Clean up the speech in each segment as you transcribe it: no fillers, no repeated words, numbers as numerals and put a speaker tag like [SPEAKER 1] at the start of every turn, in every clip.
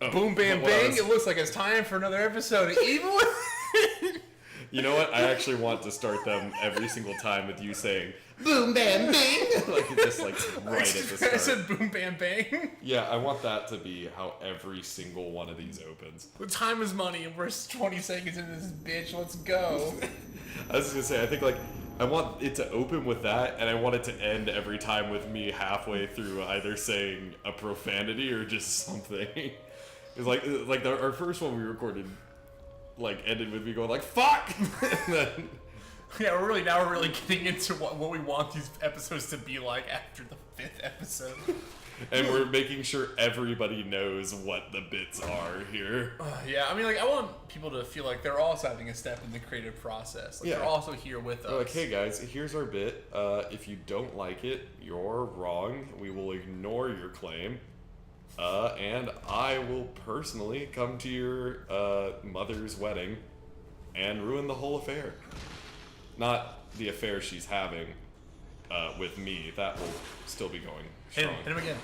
[SPEAKER 1] Boom, bam, bang. It looks like it's time for another episode of Evil.
[SPEAKER 2] You know what? I actually want to start them every single time with you saying boom, bam, bang. Like just like right at the start.
[SPEAKER 1] I said boom, bam, bang.
[SPEAKER 2] Yeah, I want that to be how every single one of these opens.
[SPEAKER 1] The time is money, and we're 20 seconds into this bitch. Let's go.
[SPEAKER 2] I was gonna say, I think like I want it to open with that, and I want it to end every time with me halfway through either saying a profanity or just something. It's like our first one we recorded, like ended with me going like "fuck." And then,
[SPEAKER 1] yeah, we're really getting into what we want these episodes to be like after the 5th episode.
[SPEAKER 2] And we're making sure everybody knows what the bits are here.
[SPEAKER 1] Yeah, I mean, like, I want people to feel like they're also having a step in the creative process. Like,
[SPEAKER 2] Yeah.
[SPEAKER 1] they're also here with us.
[SPEAKER 2] They're like, hey guys, here's our bit. If you don't like it, you're wrong. We will ignore your claim. And I will personally come to your mother's wedding and ruin the whole affair. Not the affair she's having with me. That will still be going strong.
[SPEAKER 1] Hit him again.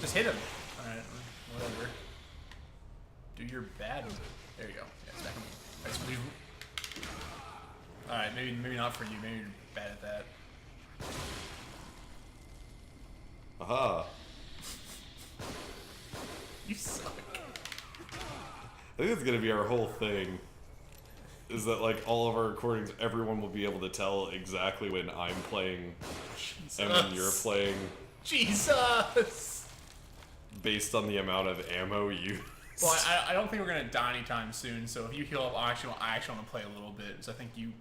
[SPEAKER 1] Just hit him. Alright, whatever. Do your bad. There you go. Yeah, smack him. Alright, maybe not for you. Maybe you're bad at that.
[SPEAKER 2] Aha.
[SPEAKER 1] You suck.
[SPEAKER 2] I think that's gonna be our whole thing. Is that like all of our recordings, everyone will be able to tell exactly when I'm playing and when you're playing.
[SPEAKER 1] Jesus!
[SPEAKER 2] Based on the amount of ammo you.
[SPEAKER 1] Well, I don't think we're gonna die anytime soon. So if you heal up, I actually want to play a little bit. So I think you.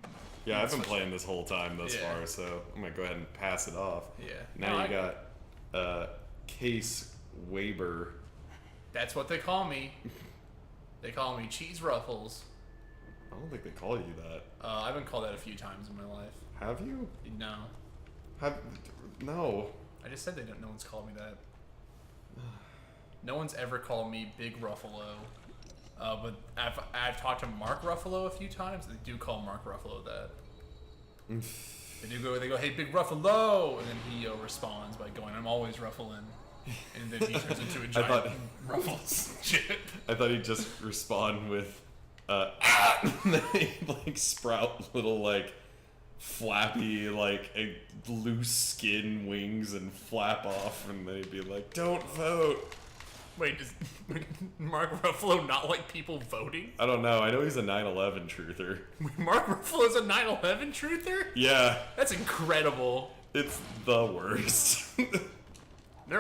[SPEAKER 2] Yeah, I've been playing this whole time thus
[SPEAKER 1] Yeah.
[SPEAKER 2] far, so I'm gonna go ahead and pass it off.
[SPEAKER 1] Yeah.
[SPEAKER 2] Now
[SPEAKER 1] No,
[SPEAKER 2] you got Case Weber.
[SPEAKER 1] That's what they call me. They call me Cheese Ruffles.
[SPEAKER 2] I don't think they call you that.
[SPEAKER 1] I've been called that a few times in my life.
[SPEAKER 2] Have you?
[SPEAKER 1] No.
[SPEAKER 2] No.
[SPEAKER 1] I just said no one's called me that. No one's ever called me Big Ruffalo. But I've talked to Mark Ruffalo a few times. They do call Mark Ruffalo that. They go, hey, Big Ruffalo! And then he responds by going, I'm always ruffling. And then he turns into a giant Ruffles shit.
[SPEAKER 2] I thought he'd just respond with, and then he'd like sprout little like flappy like loose skin wings and flap off, and then he'd be like, "Don't vote."
[SPEAKER 1] Wait, does Mark Ruffalo not like people voting?
[SPEAKER 2] I don't know. I know he's a 9/11 truther.
[SPEAKER 1] Mark Ruffalo's a 9/11 truther?
[SPEAKER 2] Yeah,
[SPEAKER 1] That's incredible.
[SPEAKER 2] it's the worst.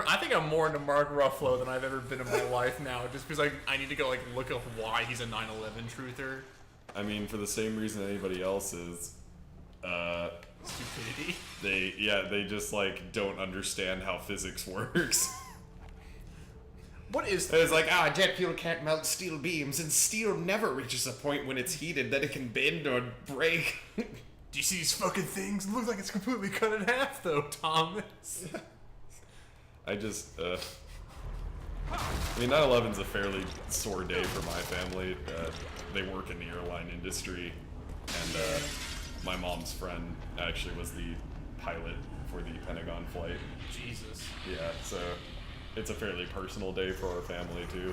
[SPEAKER 1] I think I'm more into Mark Ruffalo than I've ever been in my life now, just because I need to go look up why he's a 9/11 truther.
[SPEAKER 2] I mean, for the same reason anybody else is.
[SPEAKER 1] Stupidity.
[SPEAKER 2] They just like don't understand how physics works.
[SPEAKER 1] What is
[SPEAKER 2] It's like, jet fuel can't melt steel beams, and steel never reaches a point when it's heated that it can bend or break.
[SPEAKER 1] Do you see these fucking things? It looks like it's completely cut in half, though, Thomas.
[SPEAKER 2] I mean, 9/11's a fairly sore day for my family. They work in the airline industry, and my mom's friend actually was the pilot for the Pentagon flight.
[SPEAKER 1] Jesus.
[SPEAKER 2] Yeah, so it's a fairly personal day for our family too.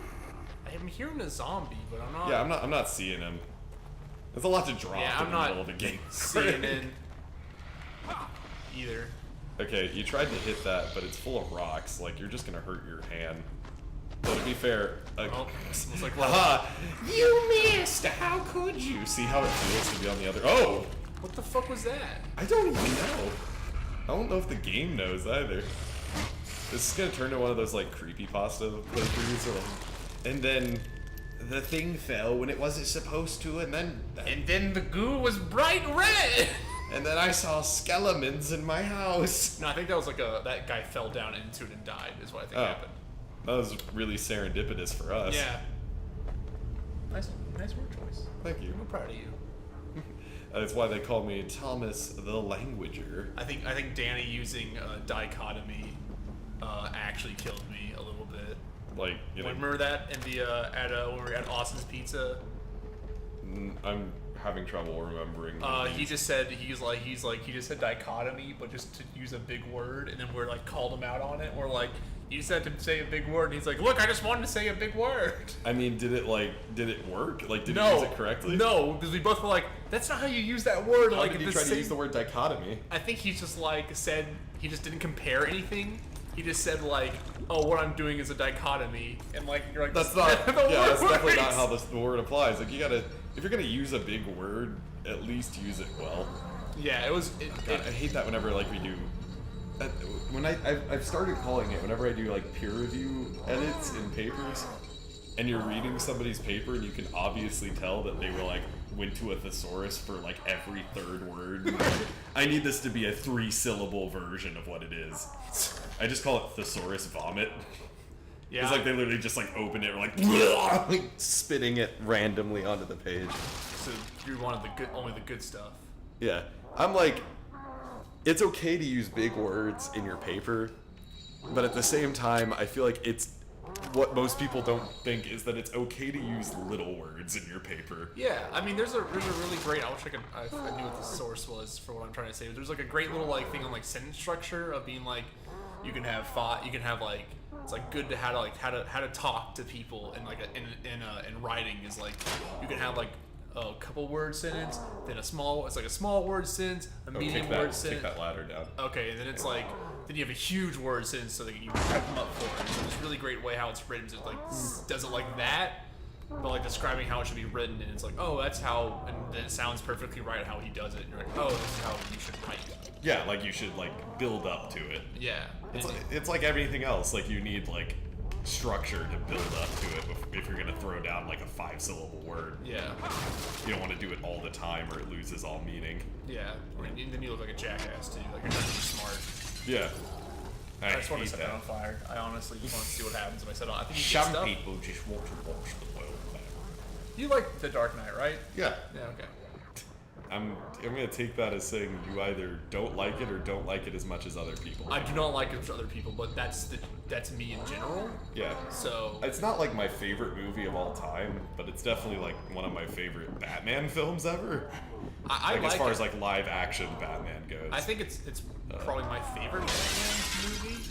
[SPEAKER 1] I'm hearing a zombie, but I'm not.
[SPEAKER 2] Yeah, I'm not seeing him. There's a lot to drop in the middle of the game.
[SPEAKER 1] Seeing it either.
[SPEAKER 2] Okay, you tried to hit that, but it's full of rocks. Like, you're just gonna hurt your hand. So to be fair,
[SPEAKER 1] It's like,
[SPEAKER 2] haha, you missed! How could you? See how it feels to be on the other. Oh!
[SPEAKER 1] what the fuck was that?
[SPEAKER 2] I don't even know. I don't know if the game knows either. This is gonna turn into one of those like creepypasta playthroughs, or like, and then the thing fell when it wasn't supposed to, and then
[SPEAKER 1] the goo was bright red.
[SPEAKER 2] and then I saw skeletons in my house.
[SPEAKER 1] No, I think that was that guy fell down into it and died. Is what I think happened.
[SPEAKER 2] That was really serendipitous for us.
[SPEAKER 1] Yeah. Nice word choice.
[SPEAKER 2] Thank you.
[SPEAKER 1] I'm proud of you.
[SPEAKER 2] That's why they call me Thomas the Languager.
[SPEAKER 1] I think Danny using dichotomy actually killed me a little bit.
[SPEAKER 2] Like, you know,
[SPEAKER 1] Remember that in the when we were at Austin's Pizza?
[SPEAKER 2] I'm having trouble remembering.
[SPEAKER 1] He just said he just said dichotomy, but just to use a big word, and then we're like called him out on it. We're like, You said to say a big word, and he's like, look, I just wanted to say a big word.
[SPEAKER 2] I mean, did it work? Like, did you
[SPEAKER 1] No.
[SPEAKER 2] use it correctly?
[SPEAKER 1] No, because we both were like, that's not how you use that word.
[SPEAKER 2] How
[SPEAKER 1] like,
[SPEAKER 2] did
[SPEAKER 1] at
[SPEAKER 2] you
[SPEAKER 1] the
[SPEAKER 2] try to
[SPEAKER 1] same-
[SPEAKER 2] use the word dichotomy?
[SPEAKER 1] I think he just like said he just didn't compare anything. He just said like, oh, what I'm doing is a dichotomy, and like you're like,
[SPEAKER 2] That's not.
[SPEAKER 1] the
[SPEAKER 2] Yeah, that's
[SPEAKER 1] word
[SPEAKER 2] definitely not
[SPEAKER 1] works.
[SPEAKER 2] how the word applies. Like, you gotta. If you're gonna use a big word, at least use it well.
[SPEAKER 1] Yeah, it was.
[SPEAKER 2] God, I hate that whenever like we do. When I've started calling it whenever I do like peer review edits in papers, and you're reading somebody's paper and you can obviously tell that they were like went to a thesaurus for like every third word. I need this to be a 3-syllable version of what it is. I just call it thesaurus vomit.
[SPEAKER 1] Yeah,
[SPEAKER 2] It's like they literally just like open it or like spitting it randomly onto the page.
[SPEAKER 1] so you wanted the good, only the good stuff.
[SPEAKER 2] Yeah. I'm like, it's okay to use big words in your paper, but at the same time, I feel like it's what most people don't think is that it's okay to use little words in your paper.
[SPEAKER 1] Yeah, I mean, there's a really great. I wish I knew what the source was for what I'm trying to say. There's like a great little like thing on like sentence structure of being like, you can have like it's like good to how to talk to people and like in writing is like you can have like a couple word sentence, then it's like a small word sentence, a medium word
[SPEAKER 2] Kick
[SPEAKER 1] sentence.
[SPEAKER 2] that ladder down.
[SPEAKER 1] Okay, and then it's like then you have a huge word sentence so that you type them up for it. So it's a really great way how it's written. So it like does it like that, but like describing how it should be written, and it's like, oh, that's how, and then it sounds perfectly right how he does it. And you're like, oh, this is how you should write.
[SPEAKER 2] Yeah, like you should like build up to it.
[SPEAKER 1] Yeah,
[SPEAKER 2] It's like everything else. Like you need like structure to build up to it if you're gonna throw down like a 5-syllable word.
[SPEAKER 1] yeah,
[SPEAKER 2] You don't want to do it all the time or it loses all meaning.
[SPEAKER 1] yeah. And then you look like a jackass too. Like you're not too smart.
[SPEAKER 2] Yeah.
[SPEAKER 1] I just want to
[SPEAKER 2] hate
[SPEAKER 1] set that
[SPEAKER 2] that.
[SPEAKER 1] on fire. I honestly just want to see what happens if I set it on. I think you get
[SPEAKER 2] Some
[SPEAKER 1] stuff.
[SPEAKER 2] people just want to watch the world burn.
[SPEAKER 1] You like The Dark Knight, right?
[SPEAKER 2] Yeah.
[SPEAKER 1] Yeah. Okay.
[SPEAKER 2] I'm gonna take that as saying you either don't like it or don't like it as much as other people.
[SPEAKER 1] I do not like it to other people, but that's me in general.
[SPEAKER 2] Yeah.
[SPEAKER 1] So
[SPEAKER 2] It's not like my favorite movie of all time, but it's definitely like one of my favorite Batman films ever.
[SPEAKER 1] I
[SPEAKER 2] Like
[SPEAKER 1] like
[SPEAKER 2] as far
[SPEAKER 1] it.
[SPEAKER 2] as like live action Batman goes.
[SPEAKER 1] I think it's probably my favorite Batman movie.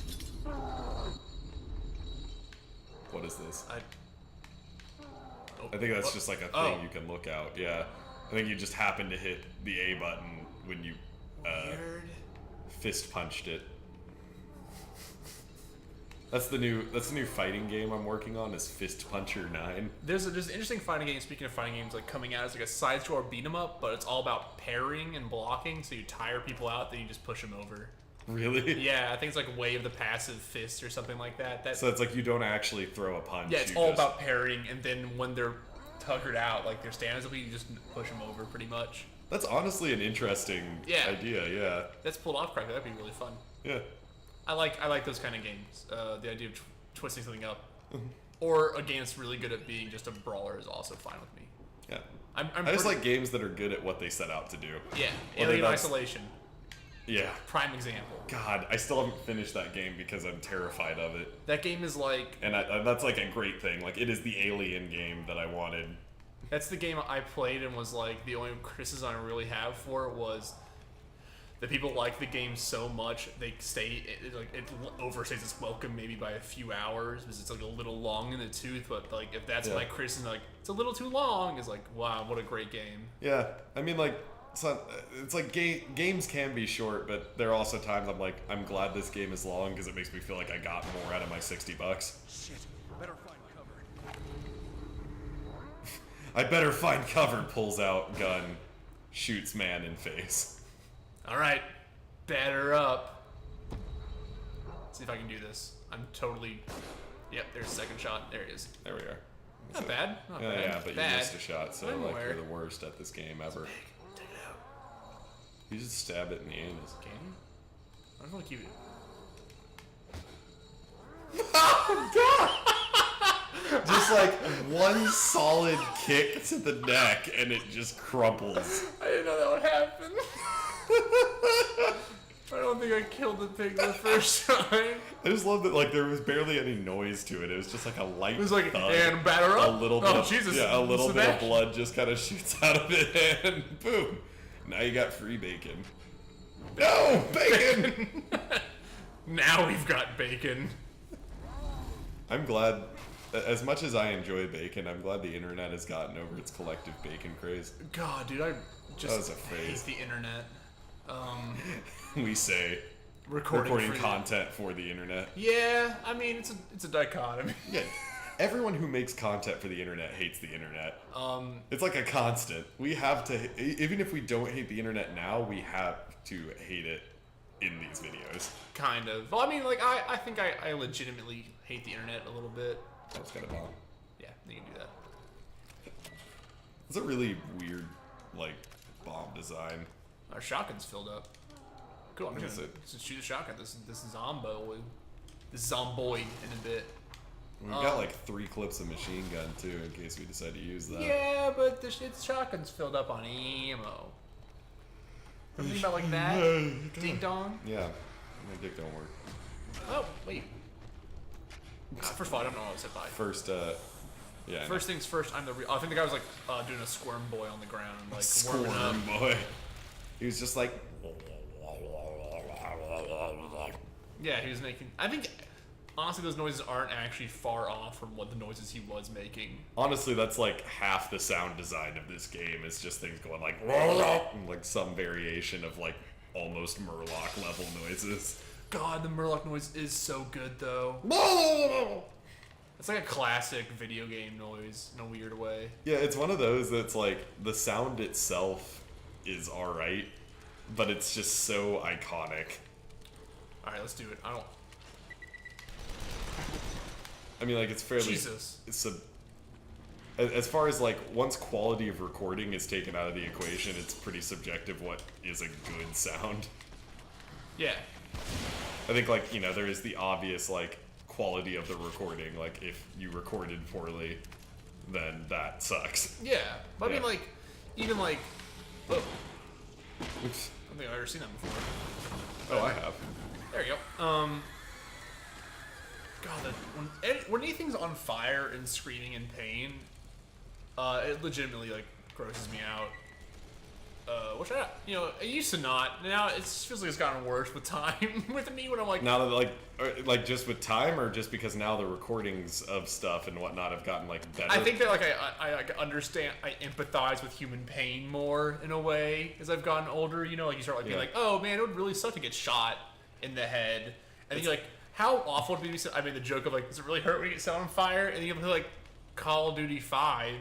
[SPEAKER 2] What is this?
[SPEAKER 1] Oh,
[SPEAKER 2] I think that's
[SPEAKER 1] what?
[SPEAKER 2] just like a thing
[SPEAKER 1] Oh.
[SPEAKER 2] you can look out. Yeah. I think you just happened to hit the A button when you
[SPEAKER 1] Weird.
[SPEAKER 2] fist punched it. That's the new fighting game I'm working on is Fist Puncher 9.
[SPEAKER 1] There's an interesting fighting game. Speaking of fighting games, like coming out as like a side scroller beat 'em up, but it's all about parrying and blocking. So you tire people out, then you just push them over.
[SPEAKER 2] Really?
[SPEAKER 1] Yeah, I think it's like Way of the Passive Fist or something like that. That's
[SPEAKER 2] So it's like you don't actually throw a punch.
[SPEAKER 1] yeah, it's
[SPEAKER 2] you
[SPEAKER 1] all
[SPEAKER 2] just-
[SPEAKER 1] about parrying, and then when they're tuckered out, like their standards will be, you just push them over pretty much.
[SPEAKER 2] That's honestly an interesting
[SPEAKER 1] Yeah.
[SPEAKER 2] idea. Yeah.
[SPEAKER 1] That's pulled off correctly. That'd be really fun.
[SPEAKER 2] Yeah.
[SPEAKER 1] I like those kind of games. The idea of twisting something up, or a game that's really good at being just a brawler is also fine with me.
[SPEAKER 2] Yeah.
[SPEAKER 1] I'm
[SPEAKER 2] I just
[SPEAKER 1] pretty-
[SPEAKER 2] like games that are good at what they set out to do.
[SPEAKER 1] yeah.
[SPEAKER 2] Whether
[SPEAKER 1] Alien
[SPEAKER 2] that's-
[SPEAKER 1] Isolation,
[SPEAKER 2] Yeah.
[SPEAKER 1] prime example.
[SPEAKER 2] God, I still haven't finished that game because I'm terrified of it.
[SPEAKER 1] That game is like
[SPEAKER 2] And that's like a great thing. Like it is the Alien game that I wanted.
[SPEAKER 1] that's the game I played and was like the only criticism I really have for it was that people like the game so much they stay it overstays its welcome maybe by a few hours because it's like a little long in the tooth. But like if that's
[SPEAKER 2] Yeah.
[SPEAKER 1] my criticism, like it's a little too long, is like wow, what a great game.
[SPEAKER 2] Yeah. I mean, like, it's like games can be short, but there are also times I'm like, I'm glad this game is long because it makes me feel like I got more out of my $60.
[SPEAKER 3] Shit, better find cover.
[SPEAKER 2] I better find cover, pulls out gun, shoots man in face.
[SPEAKER 1] All right, batter up. See if I can do this. I'm totally. Yep, there's a second shot. There it is.
[SPEAKER 2] There we are.
[SPEAKER 1] Not bad. Not
[SPEAKER 2] Yeah,
[SPEAKER 1] bad.
[SPEAKER 2] yeah, but
[SPEAKER 1] bad.
[SPEAKER 2] you missed a shot, so
[SPEAKER 1] I'm
[SPEAKER 2] like
[SPEAKER 1] aware.
[SPEAKER 2] you're the worst at this game ever.
[SPEAKER 1] Take it out.
[SPEAKER 2] You just stab it in the anus.
[SPEAKER 1] Can you? I don't know what you.
[SPEAKER 2] Just like one solid kick to the neck, and it just crumples.
[SPEAKER 1] I didn't know that would happen. I don't think I killed the pig the first time.
[SPEAKER 2] I just love that like there was barely any noise to it. It was just like a light.
[SPEAKER 1] It was like,
[SPEAKER 2] thud.
[SPEAKER 1] and batter up.
[SPEAKER 2] A little bit.
[SPEAKER 1] Oh,
[SPEAKER 2] of,
[SPEAKER 1] Jesus.
[SPEAKER 2] Yeah, a little bit of
[SPEAKER 1] Sebastian.
[SPEAKER 2] blood just kind of shoots out of it, and boom. Now you got free bacon. No bacon.
[SPEAKER 1] Now we've got bacon.
[SPEAKER 2] I'm glad, as much as I enjoy bacon, I'm glad the internet has gotten over its collective bacon craze.
[SPEAKER 1] God, dude, I just
[SPEAKER 2] was a phrase.
[SPEAKER 1] hate the internet.
[SPEAKER 2] We say
[SPEAKER 1] Recording for
[SPEAKER 2] content for the internet.
[SPEAKER 1] Yeah, I mean it's a dichotomy.
[SPEAKER 2] Yeah, everyone who makes content for the internet hates the internet. It's like a constant. We have to, even if we don't hate the internet now, we have to hate it in these videos.
[SPEAKER 1] Kind of. Well, I mean, like I think I legitimately hate the internet a little bit.
[SPEAKER 2] That's got a bomb.
[SPEAKER 1] Yeah, you can do that.
[SPEAKER 2] It's a really weird, like, bomb design.
[SPEAKER 1] Our shotgun's filled up. Cool. I'm
[SPEAKER 2] What
[SPEAKER 1] gonna
[SPEAKER 2] is it?
[SPEAKER 1] just shoot a shotgun. This zomboid in a bit.
[SPEAKER 2] We've got like 3 clips of machine gun too, in case we decide to use that.
[SPEAKER 1] Yeah, but its shotgun's filled up on ammo. Something about like that? Ding dong?
[SPEAKER 2] Yeah, my dick don't work.
[SPEAKER 1] Oh, wait. First of all, I don't know what I said by.
[SPEAKER 2] First, yeah.
[SPEAKER 1] First things first, I'm the real. I think the guy was like doing a squirm boy on the ground, like warming up.
[SPEAKER 2] Squirm boy. He was just like.
[SPEAKER 1] Yeah, he was making. I think honestly, those noises aren't actually far off from what the noises he was making.
[SPEAKER 2] Honestly, that's like half the sound design of this game. It's just things going like, and like some variation of like almost Murloc level noises.
[SPEAKER 1] God, the Murloc noise is so good though. It's like a classic video game noise in a weird way.
[SPEAKER 2] Yeah, it's one of those that's like the sound itself is alright, but it's just so iconic.
[SPEAKER 1] Alright, let's do it.
[SPEAKER 2] I mean, like, it's fairly...
[SPEAKER 1] Jesus.
[SPEAKER 2] As far as, like, once quality of recording is taken out of the equation, it's pretty subjective what is a good sound.
[SPEAKER 1] Yeah.
[SPEAKER 2] I think, like, you know, there is the obvious, like, quality of the recording. Like, if you recorded poorly, then that sucks.
[SPEAKER 1] Yeah. But I mean,
[SPEAKER 2] Yeah.
[SPEAKER 1] like, even like... Oh,
[SPEAKER 2] Oops.
[SPEAKER 1] I don't think I've ever seen that before.
[SPEAKER 2] Oh, I have.
[SPEAKER 1] There you go. God, when anything's on fire and screaming in pain, it legitimately like grosses me out. Which it used to not. Now it feels like it's gotten worse with time with me. When I'm like,
[SPEAKER 2] Now that, like just with time, or just because now the recordings of stuff and whatnot have gotten, like, better?
[SPEAKER 1] I think that like I like understand, I empathize with human pain more in a way as I've gotten older. You know, like you start like being
[SPEAKER 2] Yeah.
[SPEAKER 1] like, oh man, it would really suck to get shot in the head, and then you're like, how awful would it be? I made the joke of like, does it really hurt when you get set on fire? And then you play like Call of Duty 5,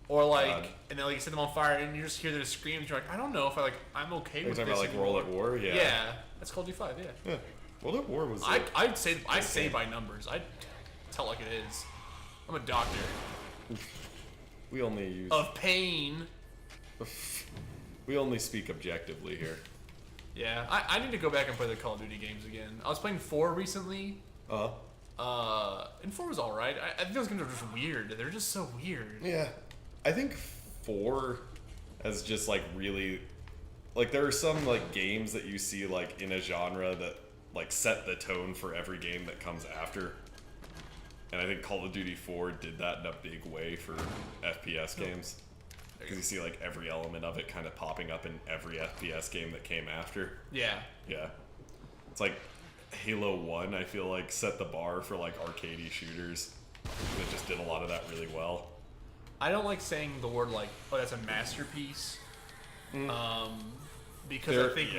[SPEAKER 1] or like,
[SPEAKER 2] God.
[SPEAKER 1] and then like you set them on fire, and you just hear their screams. You're like, I don't know if I'm okay
[SPEAKER 2] You're
[SPEAKER 1] with
[SPEAKER 2] talking
[SPEAKER 1] this.
[SPEAKER 2] about, like, World at War? Yeah.
[SPEAKER 1] Yeah, that's Call of Duty 5. Yeah.
[SPEAKER 2] Yeah. World at War was...
[SPEAKER 1] I'd say by numbers. I'd tell like it is. I'm a doctor
[SPEAKER 2] we only use...
[SPEAKER 1] of pain.
[SPEAKER 2] We only speak objectively here.
[SPEAKER 1] Yeah, I need to go back and play the Call of Duty games again. I was playing 4 recently. And 4 was alright. I think those games are just weird. They're just so weird.
[SPEAKER 2] Yeah. I think 4 has just, like, really... Like, there are some, like, games that you see, like, in a genre that, like, set the tone for every game that comes after. And I think Call of Duty 4 did that in a big way for FPS games. Because you see, like, every element of it kind of popping up in every FPS game that came after.
[SPEAKER 1] Yeah.
[SPEAKER 2] Yeah. It's like Halo 1, I feel like, set the bar for, like, arcadey shooters. It just did a lot of that really well.
[SPEAKER 1] I don't like saying the word like, oh, that's a masterpiece. Because I think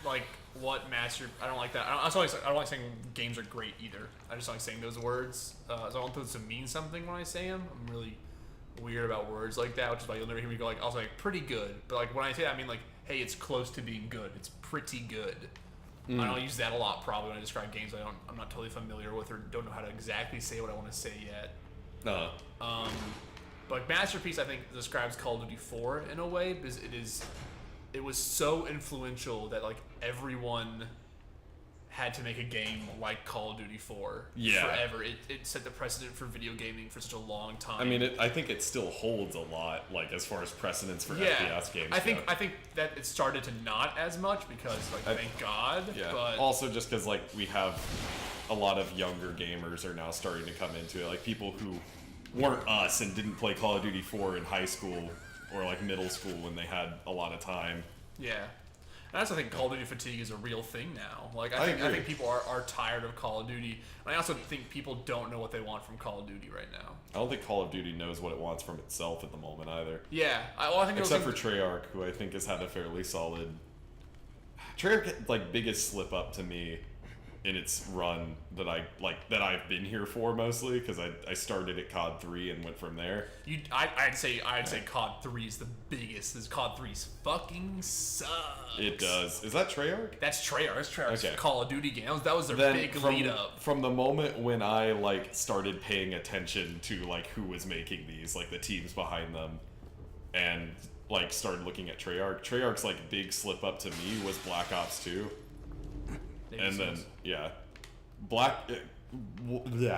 [SPEAKER 1] like what I don't like that. I don't like saying games are great either. I just don't like saying those words. So I want those to mean something when I say them. I'm really weird about words like that, which is why you'll never hear me go like, I'll say like, pretty good. But like when I say that, I mean like, hey, it's close to being good. It's pretty good. I don't use that a lot probably when I describe games I'm not totally familiar with or don't know how to exactly say what I want to say yet. But masterpiece I think describes Call of Duty 4 in a way because it was so influential that like everyone had to make a game like Call of Duty 4 forever. It set the precedent for video gaming for such a long time.
[SPEAKER 2] I mean, I think it still holds a lot, like, as far as precedence for FPS games.
[SPEAKER 1] I think that it started to not as much because, like, thank God.
[SPEAKER 2] Yeah.
[SPEAKER 1] But
[SPEAKER 2] also, just because, like, we have a lot of younger gamers are now starting to come into it, like people who weren't us and didn't play Call of Duty 4 in high school or like middle school when they had a lot of time.
[SPEAKER 1] yeah. And that's, I think Call of Duty fatigue is a real thing now. Like,
[SPEAKER 2] I
[SPEAKER 1] I
[SPEAKER 2] agree.
[SPEAKER 1] think people are tired of Call of Duty. And I also think people don't know what they want from Call of Duty right now.
[SPEAKER 2] I don't think Call of Duty knows what it wants from itself at the moment either.
[SPEAKER 1] Yeah, I think
[SPEAKER 2] Except for Treyarch, who I think has had a fairly solid. Treyarch, like, biggest slip up to me in its run that I've been here for mostly, because I started at COD 3 and went from there.
[SPEAKER 1] I'd say COD 3 is the biggest. Is COD 3's fucking sucks.
[SPEAKER 2] It does. Is that Treyarch?
[SPEAKER 1] That's Treyarch. That's Treyarch's
[SPEAKER 2] Okay.
[SPEAKER 1] Call of Duty game. That was their
[SPEAKER 2] Then
[SPEAKER 1] big
[SPEAKER 2] from,
[SPEAKER 1] lead up.
[SPEAKER 2] from the moment when I like started paying attention to like who was making these, like the teams behind them, and like started looking at Treyarch's like big slip up to me was Black Ops 2. And then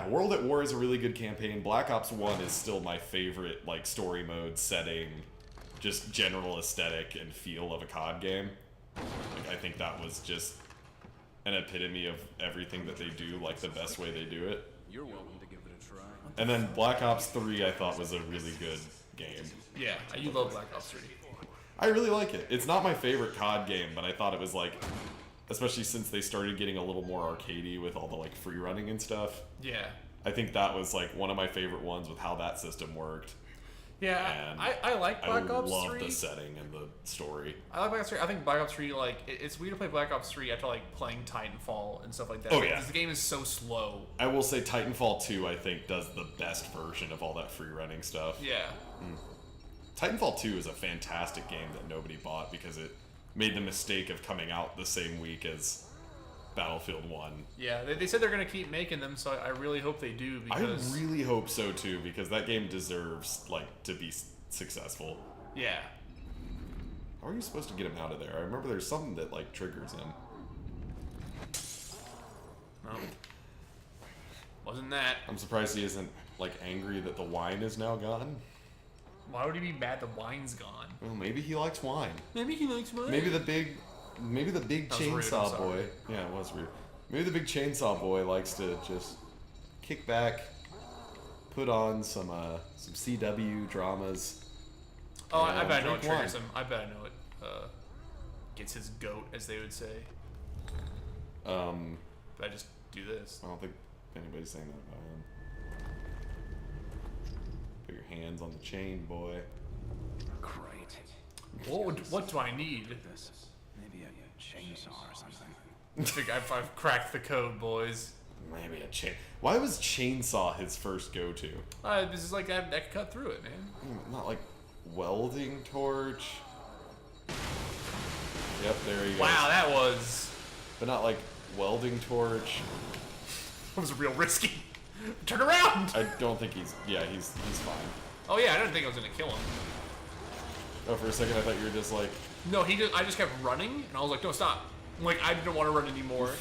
[SPEAKER 2] World at War is a really good campaign. Black Ops 1 is still my favorite like story mode setting, just general aesthetic and feel of a COD game. Like, I think that was just an epitome of everything that they do, like the best way they do it.
[SPEAKER 3] You're welcome to give it a try.
[SPEAKER 2] And then Black Ops 3 I thought was a really good game.
[SPEAKER 1] Yeah, you love Black Ops 3.
[SPEAKER 2] I really like it. It's not my favorite COD game, but I thought it was like, especially since they started getting a little more arcadey with all the like free running and stuff.
[SPEAKER 1] Yeah.
[SPEAKER 2] I think that was like one of my favorite ones with how that system worked.
[SPEAKER 1] Yeah,
[SPEAKER 2] And
[SPEAKER 1] I like Black Ops 3.
[SPEAKER 2] I love the setting and the story.
[SPEAKER 1] I like Black Ops 3. I think Black Ops 3, like, it's weird to play Black Ops 3 after, like, playing Titanfall and stuff like that.
[SPEAKER 2] Oh,
[SPEAKER 1] Like,
[SPEAKER 2] yeah.
[SPEAKER 1] 'cause the game is so slow.
[SPEAKER 2] I will say Titanfall 2 I think does the best version of all that free running stuff.
[SPEAKER 1] Yeah.
[SPEAKER 2] Titanfall 2 is a fantastic game that nobody bought because it made the mistake of coming out the same week as Battlefield 1.
[SPEAKER 1] Yeah, they said they're going to keep making them, so I really hope they do
[SPEAKER 2] I
[SPEAKER 1] because...
[SPEAKER 2] really hope so too, because that game deserves like to be successful.
[SPEAKER 1] Yeah.
[SPEAKER 2] How are you supposed to get him out of there? I remember there's something that like triggers him.
[SPEAKER 1] No. Wasn't that.
[SPEAKER 2] I'm surprised he isn't like angry that the wine is now gone.
[SPEAKER 1] Why would he be mad the wine's gone?
[SPEAKER 2] Well, maybe he likes wine.
[SPEAKER 1] Maybe he likes mine.
[SPEAKER 2] Maybe the big
[SPEAKER 1] That was rude, I'm
[SPEAKER 2] chainsaw
[SPEAKER 1] sorry.
[SPEAKER 2] boy. Yeah, it was rude. Maybe the big chainsaw boy likes to just kick back, put on some CW dramas.
[SPEAKER 1] Oh, I bet I know what
[SPEAKER 2] drink
[SPEAKER 1] triggers
[SPEAKER 2] wine.
[SPEAKER 1] him. I bet I know what gets his goat, as they would say. But I just do this.
[SPEAKER 2] I don't think anybody's saying that about him. Put your hands on the chain, boy.
[SPEAKER 3] Great.
[SPEAKER 1] What do I need?
[SPEAKER 3] This. Maybe a chainsaw or something.
[SPEAKER 1] I think I've cracked the code, boys.
[SPEAKER 2] Maybe a chain. Why was chainsaw his first go-to?
[SPEAKER 1] This is like I can cut through it, man.
[SPEAKER 2] Not like welding torch. Yep, there he goes.
[SPEAKER 1] Wow, that was
[SPEAKER 2] But not like welding torch.
[SPEAKER 1] real risky. Turn around.
[SPEAKER 2] I don't think he's. Yeah, he's fine.
[SPEAKER 1] Oh yeah, I didn't think I was gonna kill him.
[SPEAKER 2] Oh, for a second I thought you were just like.
[SPEAKER 1] No, I just kept running, and I was like, no, stop. I'm like, I didn't want to run anymore.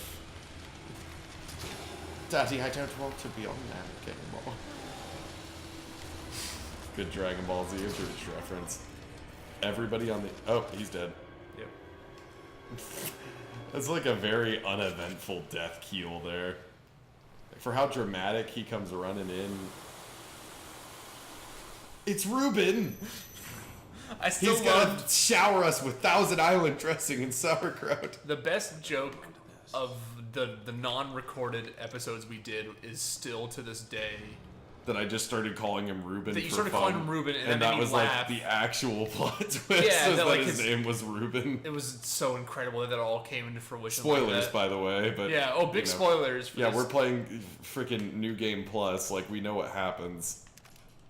[SPEAKER 2] Daddy, I don't want to be on that anymore. Good Dragon Ball Z reference. Everybody on the. Oh, he's dead.
[SPEAKER 1] Yep.
[SPEAKER 2] That's like a very uneventful death keel there. For how dramatic he comes running in. It's Ruben!
[SPEAKER 1] I still
[SPEAKER 2] He's
[SPEAKER 1] love
[SPEAKER 2] gonna shower us with Thousand Island dressing and sauerkraut.
[SPEAKER 1] the best joke of the non-recorded episodes we did is still to this day.
[SPEAKER 2] That I just started calling him Ruben.
[SPEAKER 1] That you
[SPEAKER 2] for
[SPEAKER 1] started
[SPEAKER 2] fun,
[SPEAKER 1] calling him Ruben, and that made me
[SPEAKER 2] was
[SPEAKER 1] laugh.
[SPEAKER 2] like the actual plot twist.
[SPEAKER 1] Yeah,
[SPEAKER 2] was
[SPEAKER 1] that, like,
[SPEAKER 2] his
[SPEAKER 1] his-
[SPEAKER 2] name was Ruben.
[SPEAKER 1] It was so incredible that it all came into fruition.
[SPEAKER 2] Spoilers,
[SPEAKER 1] like that.
[SPEAKER 2] by the way, but
[SPEAKER 1] Yeah. Oh, big
[SPEAKER 2] you know.
[SPEAKER 1] spoilers. For
[SPEAKER 2] Yeah,
[SPEAKER 1] this.
[SPEAKER 2] we're playing freaking New Game Plus. Like we know what happens.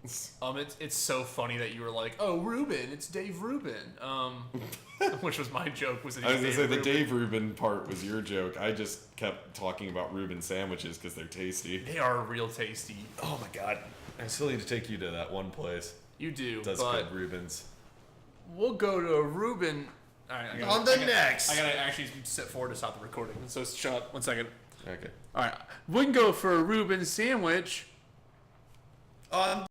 [SPEAKER 1] It's so funny that you were like, oh, Ruben, it's Dave Rubin. Which was my joke. Was that
[SPEAKER 2] I was gonna say the
[SPEAKER 1] Rubin.
[SPEAKER 2] Dave Rubin part was your joke. I just kept talking about Reuben sandwiches because they're tasty.
[SPEAKER 1] They are real tasty.
[SPEAKER 2] Oh my god! I still need to take you to that one place.
[SPEAKER 1] You do,
[SPEAKER 2] Does
[SPEAKER 1] but
[SPEAKER 2] good Reubens.
[SPEAKER 1] we'll go to Reuben. All right,
[SPEAKER 2] On the next.
[SPEAKER 1] I gotta actually step forward to stop the recording. So shut up. 1 second.
[SPEAKER 2] Okay.
[SPEAKER 1] All right, we can go for a Reuben sandwich.